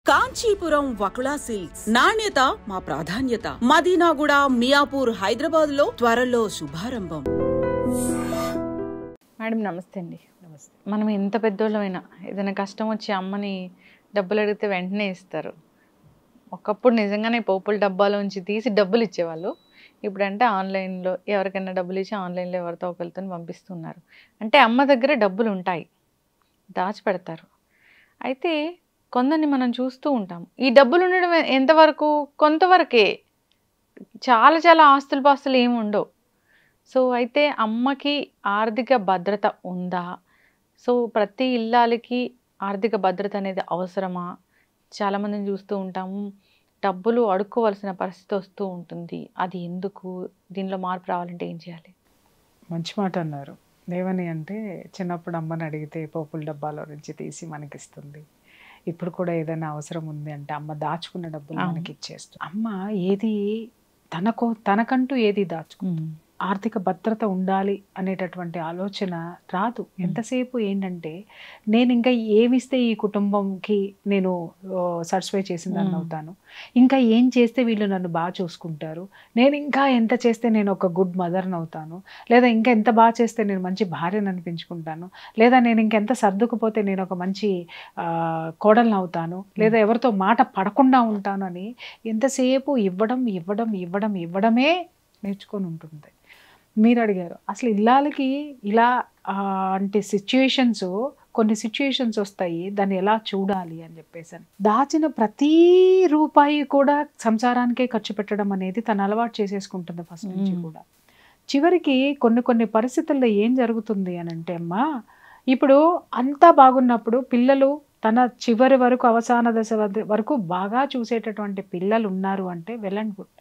Kanchipuram Vakula silks నాణ్యత మా ప్రాధాన్యత. మదీనాగూడ, మియాపూర్, హైదరాబాద్ లో త్వరలో శుభారంభం. మేడం నమస్తే అండి. నమస్తే. మనం ఎంత పెద్దోళ్ళమైనా ఏదైనా కష్టం వచ్చి అమ్మని డబ్బులు అడిగితే వెంటనే ఇస్తారు. ఒకప్పుడు నిజంగానే పోపుల డబ్బాలోంచి తీసి డబ్బులు ఇచ్చేవాళ్ళు. ఇప్పుడంటే ఆన్లైన్లో ఎవరికైనా డబ్బులు ఇచ్చి ఆన్లైన్లో ఎవరితో ఒకరితో పంపిస్తున్నారు. అంటే అమ్మ దగ్గర డబ్బులు ఉంటాయి, దాచిపెడతారు. అయితే కొందరిని మనం చూస్తూ ఉంటాం. ఈ డబ్బులు ఉండడం ఎంతవరకు? కొంతవరకే. చాలా చాలా ఆస్తులు పాస్తులు ఏమి ఉండవు. సో అయితే అమ్మకి ఆర్థిక భద్రత ఉందా? సో ప్రతి ఇల్లాలకి ఆర్థిక భద్రత అనేది అవసరమా? చాలామందిని చూస్తూ ఉంటాము, డబ్బులు అడుక్కోవాల్సిన పరిస్థితి వస్తూ ఉంటుంది. అది ఎందుకు? దీనిలో మార్పు రావాలంటే ఏం చేయాలి? మంచి మాట అన్నారు. ఏమని అంటే, చిన్నప్పుడు అమ్మని అడిగితే పోపుల డబ్బాలో నుంచి తీసి మనకిస్తుంది. ఇప్పుడు కూడా ఏదైనా అవసరం ఉంది అంటే అమ్మ దాచుకున్న డబ్బులు మనకి ఇచ్చేస్తుంది. అమ్మ ఏది తనకంటూ ఏది దాచుకుంటుంది. ఆర్థిక భద్రత ఉండాలి అనేటటువంటి ఆలోచన రాదు. ఎంతసేపు ఏంటంటే, నేను ఇంకా ఏమిస్తే ఈ కుటుంబంకి నేను సాటిస్ఫై చేసిందని అవుతాను, ఇంకా ఏం చేస్తే వీళ్ళు నన్ను బాగా చూసుకుంటారు, నేను ఇంకా ఎంత చేస్తే నేను ఒక గుడ్ మదర్ని అవుతాను, లేదా ఇంకా ఎంత బాగా చేస్తే నేను మంచి భార్యను అనిపించుకుంటాను, లేదా నేను ఇంకెంత సర్దుకుపోతే నేను ఒక మంచి కోడల్ని అవుతాను, లేదా ఎవరితో మాట పడకుండా ఉంటాను అని ఎంతసేపు ఇవ్వడమే నేర్చుకొని ఉంటుంది. మీరు అడిగారు అసలు ఇల్లాలకి ఇలా అంటే కొన్ని సిచ్యుయేషన్స్ వస్తాయి, దాన్ని ఎలా చూడాలి అని చెప్పేసి. దాచిన ప్రతి రూపాయి కూడా సంసారానికే ఖర్చు పెట్టడం అనేది తను అలవాటు చేసేసుకుంటుంది ఫస్ట్ నుంచి కూడా. చివరికి కొన్ని పరిస్థితుల్లో ఏం జరుగుతుంది అని అంటే, అమ్మా ఇప్పుడు అంతా బాగున్నప్పుడు పిల్లలు తన చివరి వరకు, అవసాన దశ వరకు బాగా చూసేటటువంటి పిల్లలు ఉన్నారు అంటే వెల్ అండ్ గుడ్.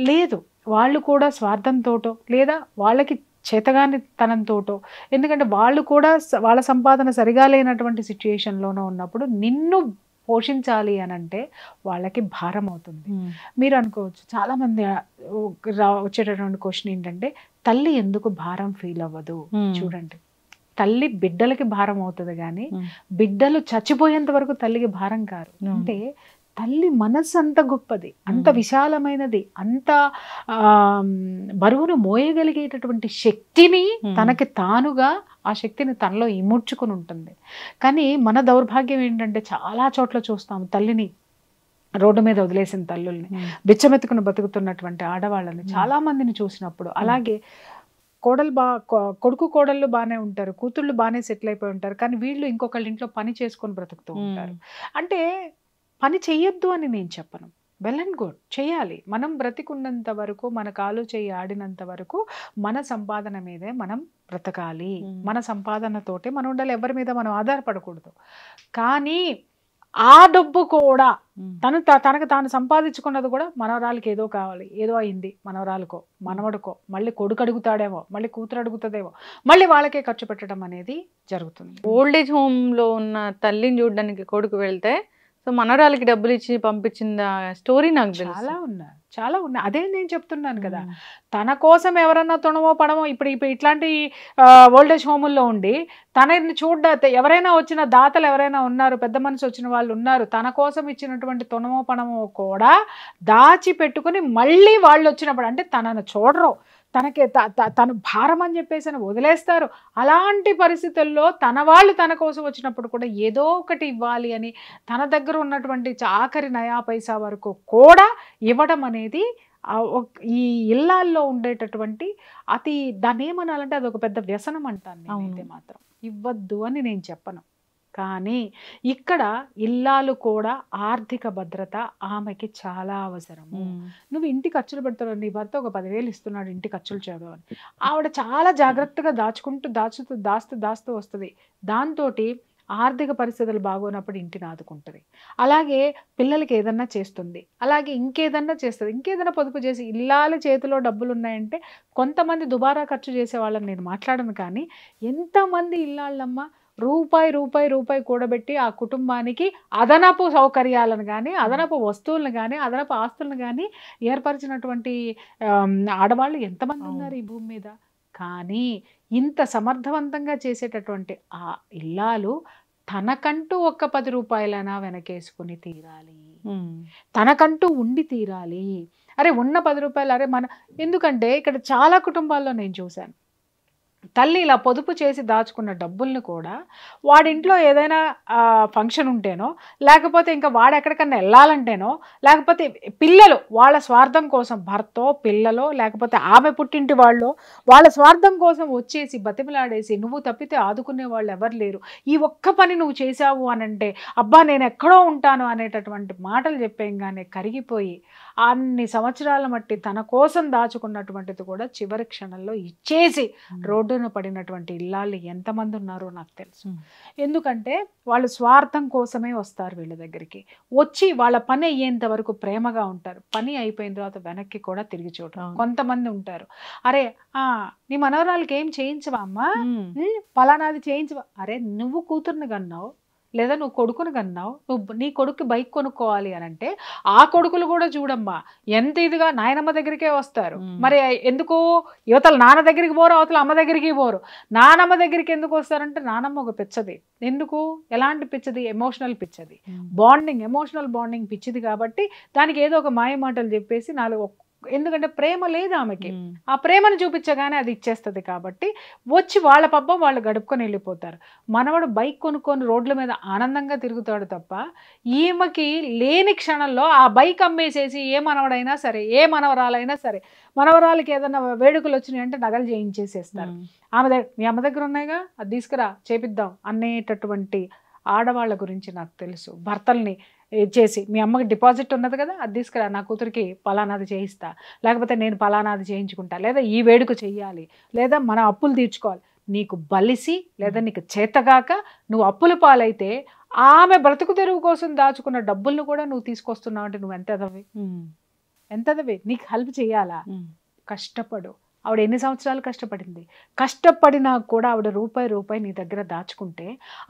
లేదు, వాళ్ళు కూడా స్వార్థంతోటో లేదా వాళ్ళకి చేతగాని తనంతోటో, ఎందుకంటే వాళ్ళు కూడా వాళ్ళ సంపాదన సరిగా లేనటువంటి సిచ్యుయేషన్లోనో ఉన్నప్పుడు నిన్ను పోషించాలి అని అంటే వాళ్ళకి భారం అవుతుంది. మీరు అనుకోవచ్చు, చాలామంది వచ్చేటటువంటి క్వశ్చన్ ఏంటంటే, తల్లి ఎందుకు భారం ఫీల్ అవ్వదు? చూడండి, తల్లి బిడ్డలకి భారం అవుతుంది కానీ బిడ్డలు చచ్చిపోయేంత వరకు తల్లికి భారం కారు. అంటే తల్లి మనస్సు అంత గొప్పది, అంత విశాలమైనది, అంత బరువును మోయగలిగేటటువంటి శక్తిని తనకి తానుగా ఆ శక్తిని తనలో ఇముడ్చుకుని ఉంటుంది. కానీ మన దౌర్భాగ్యం ఏంటంటే, చాలా చోట్ల చూస్తాము తల్లిని రోడ్డు మీద వదిలేసిన తల్లుల్ని, బిచ్చమెత్తుకుని బతుకుతున్నటువంటి ఆడవాళ్ళని చాలా మందిని చూసినప్పుడు. అలాగే కొడుకు కోడళ్ళు బాగానే ఉంటారు, కూతుళ్ళు బాగానే సెటిల్ అయిపోయి ఉంటారు, కానీ వీళ్ళు ఇంకొకళ్ళ ఇంట్లో పని చేసుకొని బ్రతుకుతూ ఉంటారు. అంటే పని చెయ్యొద్దు అని నేను చెప్పను, వెల్ అండ్ గుడ్, చేయాలి. మనం బ్రతికున్నంత వరకు, మన కాలు చేయి ఆడినంత వరకు మన సంపాదన మీదే మనం బ్రతకాలి, మన సంపాదనతోటే మనం ఉండాలి, ఎవరి మీద మనం ఆధారపడకూడదు. కానీ ఆ డబ్బు కూడా తనకు తాను సంపాదించుకున్నది కూడా మనవరాలకి ఏదో కావాలి, ఏదో అయింది మనవరాలకో మనవడుకో, మళ్ళీ కొడుకు అడుగుతాడేమో, మళ్ళీ కూతురు అడుగుతుందేమో, మళ్ళీ వాళ్ళకే ఖర్చు పెట్టడం అనేది జరుగుతుంది. ఓల్డ్ ఏజ్ హోమ్లో ఉన్న తల్లిని చూడడానికి కొడుకు వెళ్తే సో మనవరాలకి డబ్బులు ఇచ్చి పంపించిన స్టోరీ నాకు చాలా ఉన్నాయి. అదే నేను చెప్తున్నాను కదా, తన కోసం ఎవరన్నా తుణమో పడమో, ఇప్పుడు ఇట్లాంటి ఓల్డేజ్ హోముల్లో ఉండి తనని ఎవరైనా వచ్చిన దాతలు ఎవరైనా ఉన్నారు, పెద్ద మనసు వచ్చిన వాళ్ళు ఉన్నారు, తన కోసం ఇచ్చినటువంటి తుణమో పడమో కూడా దాచి పెట్టుకుని మళ్ళీ వాళ్ళు వచ్చినప్పుడు అంటే తనను చూడరు, తను భారం అని చెప్పేసి వదిలేస్తారు. అలాంటి పరిస్థితుల్లో తన వాళ్ళు తన కోసం వచ్చినప్పుడు కూడా ఏదో ఒకటి ఇవ్వాలి అని తన దగ్గర ఉన్నటువంటి ఆఖరి నయా పైసా వరకు కూడా ఇవ్వడం అనేది ఈ ఇళ్ళల్లో ఉండేటటువంటి దాన్ని ఏమనాలంటే అదొక పెద్ద వ్యసనం అంటాను నేనైతే. మాత్రం ఇవ్వద్దు అని నేను చెప్పను, కానీ ఇక్కడ ఇల్లాలు కూడా ఆర్థిక భద్రత ఆమెకి చాలా అవసరము. నువ్వు ఇంటి ఖర్చులు పెడతావు, నీ భర్త ఒక 10,000 ఇస్తున్నాడు ఇంటి ఖర్చులు చేయడం అని, ఆవిడ చాలా జాగ్రత్తగా దాస్తూ వస్తుంది. దాంతో ఆర్థిక పరిస్థితులు బాగోనప్పుడు ఇంటిని ఆదుకుంటుంది, అలాగే పిల్లలకి ఏదన్నా చేస్తుంది, అలాగే ఇంకేదన్నా చేస్తుంది, ఇంకేదన్నా పొదుపు చేసి. ఇల్లాల చేతిలో డబ్బులు ఉన్నాయంటే కొంతమంది దుబారా ఖర్చు చేసే వాళ్ళని నేను మాట్లాడను, కానీ ఎంతమంది ఇల్లాళ్ళమ్మ రూపాయి కూడబెట్టి ఆ కుటుంబానికి అదనపు సౌకర్యాలను కానీ, అదనపు వస్తువులను కానీ, అదనపు ఆస్తులను కానీ ఏర్పరిచినటువంటి ఆడవాళ్ళు ఎంతమంది ఉన్నారు ఈ భూమి మీద. కానీ ఇంత సమర్థవంతంగా చేసేటటువంటి ఆ ఇల్లాలు తనకంటూ ఒక్క 10 రూపాయలైనా వెనకేసుకుని తీరాలి, తనకంటూ ఉండి తీరాలి. అరే ఉన్న 10 రూపాయలు అరే ఎందుకంటే ఇక్కడ చాలా కుటుంబాల్లో నేను చూశాను, తల్లి ఇలా పొదుపు చేసి దాచుకున్న డబ్బుల్ని కూడా వాడింట్లో ఏదైనా ఫంక్షన్ ఉంటేనో, లేకపోతే ఇంకా వాడు ఎక్కడికన్నా వెళ్ళాలంటేనో, లేకపోతే పిల్లలు వాళ్ళ స్వార్థం కోసం, భర్తో పిల్లలో లేకపోతే ఆమె పుట్టింటి వాళ్ళు వాళ్ళ స్వార్థం కోసం వచ్చేసి బతిమలాడేసి నువ్వు తప్పితే ఆదుకునే వాళ్ళు ఎవరు లేరు, ఈ ఒక్క పని నువ్వు చేశావు అనంటే అబ్బా నేను ఎక్కడో ఉంటాను అనేటటువంటి మాటలు చెప్పేయంగానే కరిగిపోయి అన్ని సంవత్సరాల మట్టి తన కోసం దాచుకున్నటువంటిది కూడా చివరి క్షణంలో ఇచ్చేసి రోడ్డున పడినటువంటి ఇల్లాళ్ళు ఎంతమంది ఉన్నారో నాకు తెలుసు. ఎందుకంటే వాళ్ళు స్వార్థం కోసమే వస్తారు వీళ్ళ దగ్గరికి, వచ్చి వాళ్ళ పని అయ్యేంత వరకు ప్రేమగా ఉంటారు, పని అయిపోయిన తర్వాత వెనక్కి కూడా తిరిగి చూడరు. కొంతమంది ఉంటారు, అరే నీ మనవరాలకి ఏం చేయించవా అమ్మా, పలానాది చేయించవా, అరే నువ్వు కూతుర్ని కన్నావు లేదా నువ్వు కొడుకుని కన్నావు, నీ కొడుకు బైక్ కొనుక్కోవాలి అని అంటే ఆ కొడుకులు కూడా చూడమ్మా ఎంత ఇదిగా నాయనమ్మ దగ్గరికే వస్తారు. మరి ఎందుకు యువతలు నాన్న దగ్గరికి పోరు, అవతల అమ్మ దగ్గరికి పోరు. నానమ్మ దగ్గరికి ఎందుకు వస్తారంటే నానమ్మ ఒక పిచ్చది. ఎందుకు, ఎలాంటి పిచ్చది, ఎమోషనల్ పిచ్చది, బాండింగ్, ఎమోషనల్ బాండింగ్ పిచ్చిది. కాబట్టి దానికి ఏదో ఒక మాయ మాటలు చెప్పేసి ఎందుకంటే ప్రేమ లేదు ఆమెకి, ఆ ప్రేమను చూపించగానే అది ఇచ్చేస్తుంది. కాబట్టి వచ్చి వాళ్ళ పబ్బం వాళ్ళు గడుపుకొని వెళ్ళిపోతారు. మనవాడు బైక్ కొనుక్కొని రోడ్ల మీద ఆనందంగా తిరుగుతాడు తప్ప ఈమెకి లేని క్షణంలో ఆ బైక్ అమ్మేసేసి ఏ మనవడైనా సరే, ఏ మనవరాలైనా సరే, మనవరాలకి ఏదైనా వేడుకలు వచ్చినాయి అంటే నగలు చేయించేసేస్తారు. మీ అమ్మ దగ్గర ఉన్నాయిగా అది తీసుకురా చేపిద్దాం అనేటటువంటి ఆడవాళ్ళ గురించి నాకు తెలుసు. భర్తల్ని చేసి మీ అమ్మకి డిపాజిట్ ఉన్నది కదా అది తీసుకురా, నా కూతురికి పలానాది చేయిస్తా, లేకపోతే నేను పలానాది చేయించుకుంటా, లేదా ఈ వేడుక చెయ్యాలి, లేదా మనం అప్పులు తీర్చుకోవాలి. నీకు బలిసి లేదా నీకు చేతగాక నువ్వు అప్పుల పాలైతే ఆమె బ్రతుకు తెరువు కోసం దాచుకున్న డబ్బులను కూడా నువ్వు తీసుకొస్తున్నావు అంటే నువ్వు ఎంతదవి నీకు హెల్ప్ చేయాలా? కష్టపడు. ఆవిడ ఎన్ని సంవత్సరాలు కష్టపడింది, కష్టపడినా కూడా ఆవిడ రూపాయి నీ దగ్గర దాచుకుంటే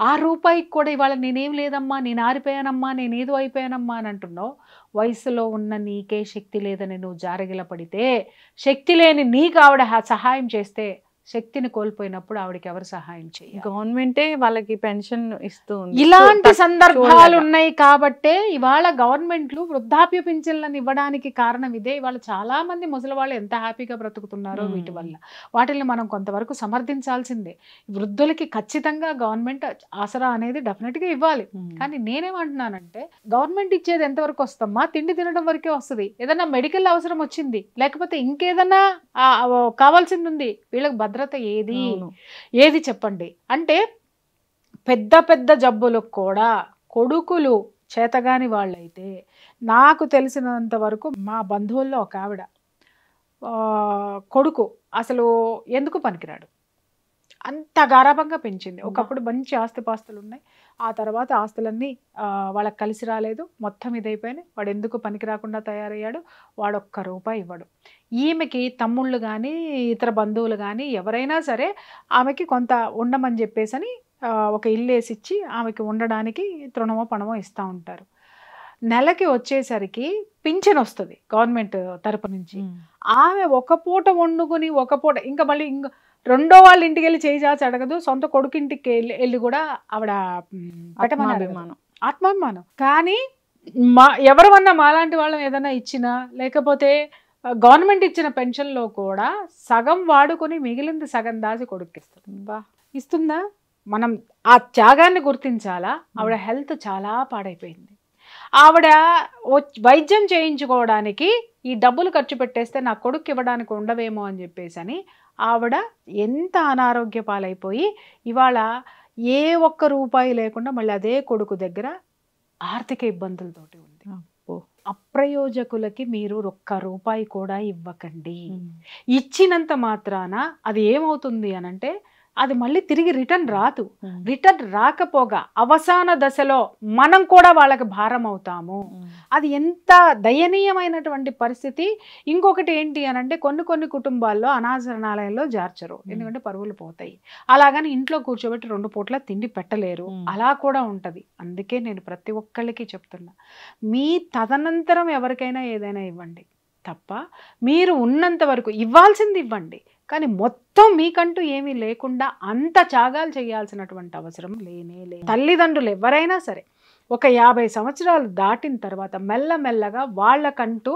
ఆ రూపాయికి కూడా ఇవాళ నేనేం లేదమ్మా, నేను ఆరిపోయానమ్మా, నేను ఏదో అయిపోయానమ్మా అని అంటున్నావు. వయసులో ఉన్న నీకే శక్తి లేదని నువ్వు జారగిల పడితే, శక్తి లేని నీకు ఆవిడ సహాయం చేస్తే శక్తిని కోల్పోయినప్పుడు ఆవిడకి ఎవరు సహాయం చేయాలి? గవర్నమెంటే వాళ్ళకి పెన్షన్ ఇస్తూ ఉంది. ఇలాంటి సందర్భాలు ఉన్నాయి కాబట్టే ఇవాళ గవర్నమెంట్లు వృద్ధాప్య పింఛన్లను ఇవ్వడానికి కారణం ఇదే. ఇవాళ చాలా మంది ముసలి వాళ్ళు ఎంత హ్యాపీగా బ్రతుకుతున్నారో వీటి వల్ల. వాటిని మనం కొంతవరకు సమర్థించాల్సిందే. వృద్ధులకి ఖచ్చితంగా గవర్నమెంట్ ఆసరా అనేది డెఫినెట్గా ఇవ్వాలి. కానీ నేనేమంటున్నానంటే గవర్నమెంట్ ఇచ్చేది ఎంతవరకు వస్తామా, తిండి తినడం వరకే వస్తుంది. ఏదన్నా మెడికల్ అవసరం వచ్చింది, లేకపోతే ఇంకేదన్నా కావాల్సింది ఉంది, వీళ్ళకి భద్రత ఏది చెప్పండి? అంటే పెద్ద పెద్ద జబ్బులకు కూడా కొడుకులు చేతగాని వాళ్ళైతే, నాకు తెలిసినంత వరకు మా బంధువుల్లో ఒక ఆవిడ కొడుకు అసలు ఎందుకు పనికిరాడు, అంత గారాబంగా పెంచింది. ఒకప్పుడు మంచి ఆస్తిపాస్తులు ఉన్నాయి, ఆ తర్వాత ఆస్తులన్నీ వాళ్ళకి కలిసి రాలేదు, మొత్తం ఇదైపోయినాయి. వాడు ఎందుకు పనికి రాకుండా తయారయ్యాడు, వాడు ఒక్క రూపాయి ఇవ్వడు. ఈమెకి తమ్ముళ్ళు కానీ ఇతర బంధువులు కానీ ఎవరైనా సరే ఆమెకి కొంత ఉండమని చెప్పేసి ఒక ఇల్లు వేసిచ్చి ఆమెకి ఉండడానికి తృణమో పణమో ఇస్తూ ఉంటారు. నెలకి వచ్చేసరికి పింఛన్ వస్తుంది గవర్నమెంట్ తరపు నుంచి. ఆమె ఒక పూట వండుకుని ఒక పూట ఇంకా మళ్ళీ రెండో వాళ్ళ ఇంటికి వెళ్ళి చేయి చాచి అడగదు, సొంత కొడుకు ఇంటికి వెళ్ళి కూడా ఆవిడ ఆత్మాభిమానం. కానీ ఎవరన్నా మాలాంటి వాళ్ళం ఏదైనా ఇచ్చినా, లేకపోతే గవర్నమెంట్ ఇచ్చిన పెన్షన్లో కూడా సగం వాడుకొని మిగిలింది సగం దాచి కొడుక్కిస్తుంది. ఇస్తుందా? మనం ఆ త్యాగాన్ని గుర్తించాలా. ఆవిడ హెల్త్ చాలా పాడైపోయింది. ఆవిడ వైద్యం చేయించుకోవడానికి ఈ డబ్బులు ఖర్చు పెట్టేస్తే నా కొడుకు ఇవ్వడానికి ఉండవేమో అని చెప్పేసి ఆవిడ ఎంత అనారోగ్య పాలైపోయి ఇవాళ ఏ ఒక్క రూపాయి లేకుండా మళ్ళీ అదే కొడుకు దగ్గర ఆర్థిక ఇబ్బందులతోటి ఉంది. అప్రయోజకులకి మీరు ఒక్క రూపాయి కూడా ఇవ్వకండి. ఇచ్చినంత మాత్రాన అది ఏమవుతుంది అనంటే అది మళ్ళీ తిరిగి రిటర్న్ రాదు. రిటర్న్ రాకపోగా అవసాన దశలో మనం కూడా వాళ్ళకి భారం అవుతాము. అది ఎంత దయనీయమైనటువంటి పరిస్థితి. ఇంకొకటి ఏంటి అనంటే కొన్ని కుటుంబాల్లో అనాథరణాలయంలో జార్చరు, ఎందుకంటే పరువులు పోతాయి. అలాగని ఇంట్లో కూర్చోబెట్టి 2 పూట్ల తిండి పెట్టలేరు, అలా కూడా ఉంటది. అందుకే నేను ప్రతి ఒక్కళ్ళకి చెప్తున్నా, మీ తదనంతరం ఎవరికైనా ఏదైనా ఇవ్వండి తప్ప మీరు ఉన్నంత వరకు ఇవ్వాల్సింది ఇవ్వండి. కానీ మొత్తం మీకంటూ ఏమీ లేకుండా అంత త్యాగాలు చేయాల్సినటువంటి అవసరం లేనే లేదు. తల్లిదండ్రులు ఎవరైనా సరే ఒక 50 సంవత్సరాలు దాటిన తర్వాత మెల్లమెల్లగా వాళ్ళకంటూ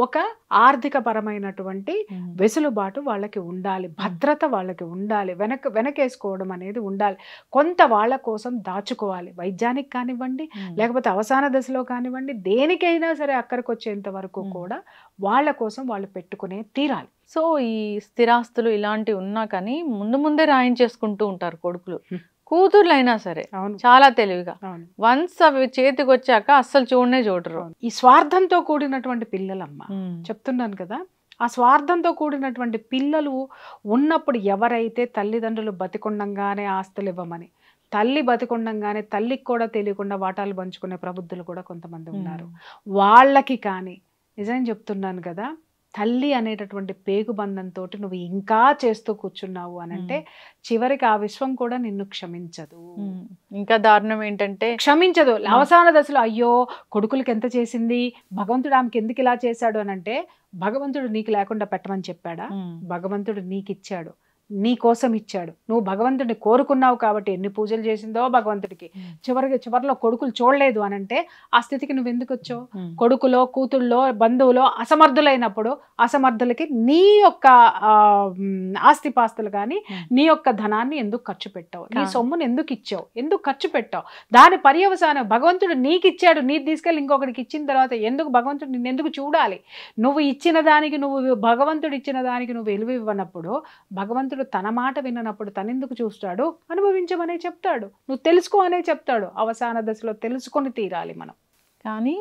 ఒక ఆర్థిక పరమైనటువంటి వెసులుబాటు వాళ్ళకి ఉండాలి, భద్రత వాళ్ళకి ఉండాలి, వెనకేసుకోవడం అనేది ఉండాలి. కొంత వాళ్ళ కోసం దాచుకోవాలి, వైద్యానికి కానివ్వండి, లేకపోతే అవసాన దశలో కానివ్వండి, దేనికైనా సరే అక్కడికి వచ్చేంత వరకు కూడా వాళ్ళ కోసం వాళ్ళు పెట్టుకునే తీరాలి. సో ఈ స్థిరాస్తులు ఇలాంటివి ఉన్నా కానీ ముందే రాయించేసుకుంటూ ఉంటారు కొడుకులు, కూతుర్లు అయినా సరే చాలా తెలివిగా. వన్స్ అవి చేతికి వచ్చాక అస్సలు చూడరు. ఈ స్వార్థంతో కూడినటువంటి పిల్లలమ్మ, చెప్తున్నాను కదా, ఆ స్వార్థంతో కూడినటువంటి పిల్లలు ఉన్నప్పుడు ఎవరైతే తల్లిదండ్రులు బతికుండంగానే ఆస్తులు ఇవ్వమని, తల్లి బతికుండంగానే తల్లికి కూడా తెలియకుండా వాటాలు పంచుకునే ప్రబుద్ధులు కూడా కొంతమంది ఉన్నారు. వాళ్ళకి కానీ నిజం చెప్తున్నాను కదా, తల్లి అనేటటువంటి పేగుబంధంతో నువ్వు ఇంకా చేస్తూ కూర్చున్నావు అని అంటే చివరికి ఆ విశ్వం కూడా నిన్ను క్షమించదు. ఇంకా దారుణం ఏంటంటే క్షమించదు. అవసాన దశలో అయ్యో కొడుకులకి ఎంత చేసింది, భగవంతుడు ఆమెకి ఎందుకు ఇలా చేశాడు అని అంటే, భగవంతుడు నీకు లేకుండా పెట్టమని చెప్పాడా? భగవంతుడు నీకు ఇచ్చాడు, నీ కోసం ఇచ్చాడు. నువ్వు భగవంతుడిని కోరుకున్నావు కాబట్టి ఎన్ని పూజలు చేసిందో భగవంతుడికి, చివరిలో కొడుకులు చూడలేదు అని అంటే ఆ స్థితికి నువ్వు ఎందుకు వచ్చావు? కొడుకులో కూతుళ్ళో బంధువులో అసమర్థులైనప్పుడు అసమర్థులకి నీ యొక్క ఆస్తిపాస్తులు కానీ నీ యొక్క ధనాన్ని ఎందుకు ఖర్చు పెట్టావు? నీ సొమ్మును ఎందుకు ఇచ్చావు? ఎందుకు ఖర్చు పెట్టావు? దాని పర్యవసానం భగవంతుడు నీకు ఇచ్చాడు, నీ తీసుకెళ్ళి ఇంకొకరికి ఇచ్చిన తర్వాత ఎందుకు భగవంతుడు నిన్ను ఎందుకు చూడాలి? నువ్వు ఇచ్చిన దానికి, నువ్వు భగవంతుడు ఇచ్చిన దానికి నువ్వు విలువ ఇవ్వనప్పుడు, భగవంతుడు తన మాట విన్నప్పుడు తనెందుకు చూస్తాడు? అనుభవించమనే చెప్తాడు, నువ్వు తెలుసుకో అనే చెప్తాడు. అవసాన దశలో తెలుసుకొని తీరాలి మనం. కానీ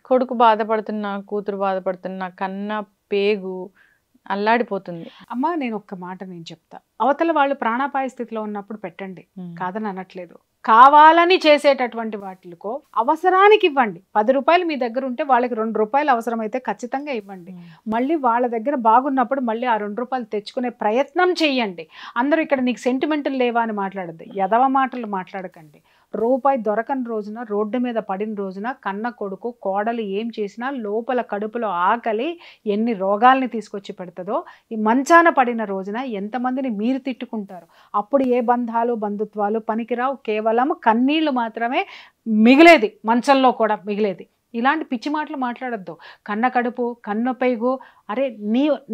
కొడుకు బాధపడుతున్నా, కూతురు బాధపడుతున్నా, కన్న పేగు అల్లాడిపోతుంది. అమ్మ నేను ఒక్క మాట నేను చెప్తా, అవతల వాళ్ళు ప్రాణాపాయ స్థితిలో ఉన్నప్పుడు పెట్టండి, కాదని అనట్లేదు. కావాలని చేసేటటువంటి వాటికో అవసరానికి ఇవ్వండి. 10 రూపాయలు మీ దగ్గర ఉంటే వాళ్ళకి 2 రూపాయలు అవసరమైతే ఖచ్చితంగా ఇవ్వండి. మళ్ళీ వాళ్ళ దగ్గర బాగున్నప్పుడు మళ్ళీ ఆ 2 రూపాయలు తెచ్చుకునే ప్రయత్నం చెయ్యండి. అందరూ ఇక్కడ నీకు సెంటిమెంటల్ లేవా అని మాట్లాడద్దు, ఎదవ మాటలు మాట్లాడకండి. రూపాయి దొరకని రోజున, రోడ్డు మీద పడిన రోజున కన్న కొడుకు కోడలు ఏం చేసినా లోపల కడుపులో ఆకలి ఎన్ని రోగాల్ని తీసుకొచ్చి పెడుతుందో, ఈ మంచాన పడిన రోజున ఎంతమందిని మీరు తిట్టుకుంటారు. అప్పుడు ఏ బంధాలు బంధుత్వాలు పనికిరావు, కేవలం కన్నీళ్లు మాత్రమే మిగిలేది, మంచంలో కూడా మిగిలేది. ఇలాంటి పిచ్చి మాటలు మాట్లాడద్దు. కన్న కడుపు, కన్న పేగు, అరే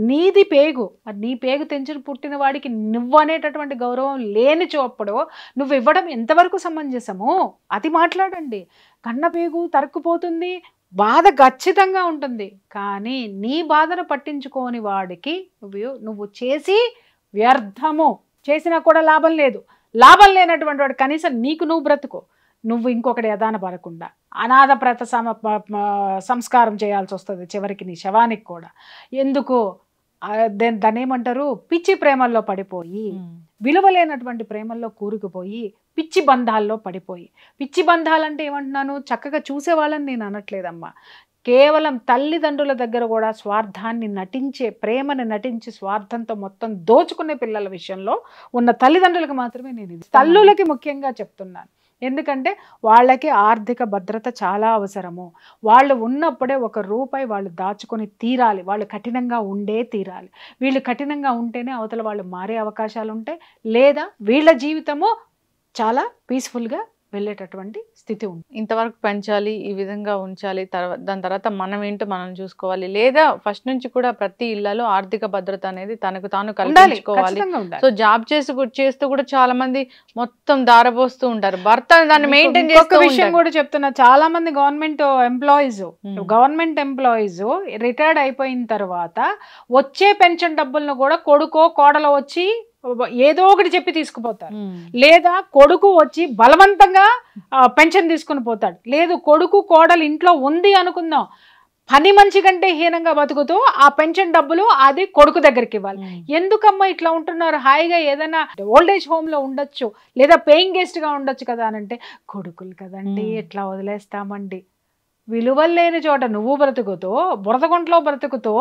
నీది పేగు, నీ పేగు తెంచుని పుట్టిన వాడికి నువ్వు అనేటటువంటి గౌరవం లేని చోప్పుడు నువ్వు ఇవ్వడం ఎంతవరకు సమంజసము? అది మాట్లాడండి. కన్న పేగు తరుక్కుపోతుంది, బాధ ఖచ్చితంగా ఉంటుంది. కానీ నీ బాధను పట్టించుకోని వాడికి నువ్వు చేసి వ్యర్థము, చేసినా కూడా లాభం లేదు. లాభం లేనటువంటి వాడు కనీసం నీకు నువ్వు బ్రతుకు, నువ్వు ఇంకొకటి యదాన పడకుండా అనాథ ప్రత సంస్కారం చేయాల్సి వస్తుంది చివరికి నీ శవానికి కూడా. ఎందుకు? దాన్ని ఏమంటారు, పిచ్చి ప్రేమల్లో పడిపోయి, విలువలేనటువంటి ప్రేమల్లో కూరుకుపోయి, పిచ్చి బంధాల్లో పడిపోయి. పిచ్చి బంధాలంటే ఏమంటున్నాను, చక్కగా చూసేవాళ్ళని నేను అనట్లేదమ్మా. కేవలం తల్లిదండ్రుల దగ్గర కూడా స్వార్థాన్ని నటించే, ప్రేమను నటించి స్వార్థంతో మొత్తం దోచుకునే పిల్లల విషయంలో ఉన్న తల్లిదండ్రులకు మాత్రమే నేను ఇది, తల్లులకి ముఖ్యంగా చెప్తున్నాను. ఎందుకంటే వాళ్ళకి ఆర్థిక భద్రత చాలా అవసరము. వాళ్ళు ఉన్నప్పుడే 1 రూపాయి వాళ్ళు దాచుకొని తీరాలి, వాళ్ళు కఠినంగా ఉండే తీరాలి. వీళ్ళు కఠినంగా ఉంటేనే అవతల వాళ్ళు మారే అవకాశాలు ఉంటాయి, లేదా వీళ్ళ జీవితము చాలా పీస్ఫుల్గా వెళ్ళేటటువంటి స్థితి ఉంది. ఇంతవరకు పెంచాలి, ఈ విధంగా ఉంచాలి, దాని తర్వాత మనం ఏంటో మనం చూసుకోవాలి, లేదా ఫస్ట్ నుంచి కూడా ప్రతి ఇళ్లలో ఆర్థిక భద్రత అనేది తనకు తాను కల్పించుకోవాలి. సో జాబ్ చేస్తూ కూడా చాలా మంది మొత్తం దారపోస్తూ ఉంటారు, భర్త దాన్ని మెయింటైన్ చేస్తూ. విషయం కూడా చెప్తున్నా, చాలా మంది గవర్నమెంట్ ఎంప్లాయీస్ రిటైర్డ్ అయిపోయిన తర్వాత వచ్చే పెన్షన్ డబ్బులను కూడా కొడుకో కోడలో వచ్చి ఏదో ఒకటి చెప్పి తీసుకుపోతారు, లేదా కొడుకు వచ్చి బలవంతంగా పెన్షన్ తీసుకుని పోతాడు. లేదు, కొడుకు కోడలు ఇంట్లో ఉంది అనుకుందాం, పని మనిషి కంటే హీనంగా బతుకుతూ ఆ పెన్షన్ డబ్బులు అది కొడుకు దగ్గరికి ఇవ్వాలి. ఎందుకమ్మా ఇట్లా ఉంటున్నారు? హాయిగా ఏదైనా ఓల్డేజ్ హోమ్ లో ఉండొచ్చు, లేదా పేయింగ్ గెస్ట్ గా ఉండొచ్చు కదా అని అంటే, కొడుకులు కదండి ఎట్లా వదిలేస్తామండి. విలువలు లేని చోట నువ్వు బ్రతుకుతూ, బురదగుంట్లో బ్రతుకుతూ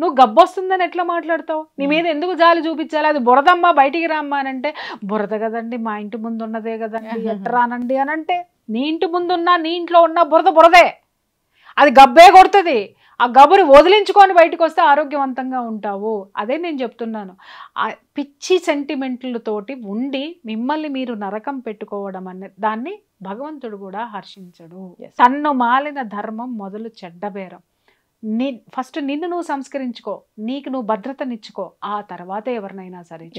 నువ్వు గబ్బొస్తుందని ఎట్లా మాట్లాడతావు? నీ మీద ఎందుకు జాలి చూపించాలి? అది బురదమ్మా బయటికి రామ్మా అని అంటే, బురద కదండి మా ఇంటి ముందు ఉన్నదే కదండి ఎట్రానండి అని అంటే, నీ ఇంటి ముందున్నా నీ ఇంట్లో ఉన్న బురదే, అది గబ్బే కొడుతుంది. ఆ గబురు వదిలించుకొని బయటకు వస్తే ఆరోగ్యవంతంగా ఉంటావు. అదే నేను చెప్తున్నాను. ఆ పిచ్చి సెంటిమెంట్లతోటి ఉండి మిమ్మల్ని మీరు నరకం పెట్టుకోవడం అనే దాన్ని భగవంతుడు కూడా హర్షించడు. తన్ను మాలిన ధర్మం మొదలు చెడ్డబేరం. ఫస్ట్ నిన్ను నువ్వు సంస్కరించుకో, నీకు నువ్వు భద్రతనిచ్చుకో, ఆ తర్వాతే ఎవరినైనా సరే.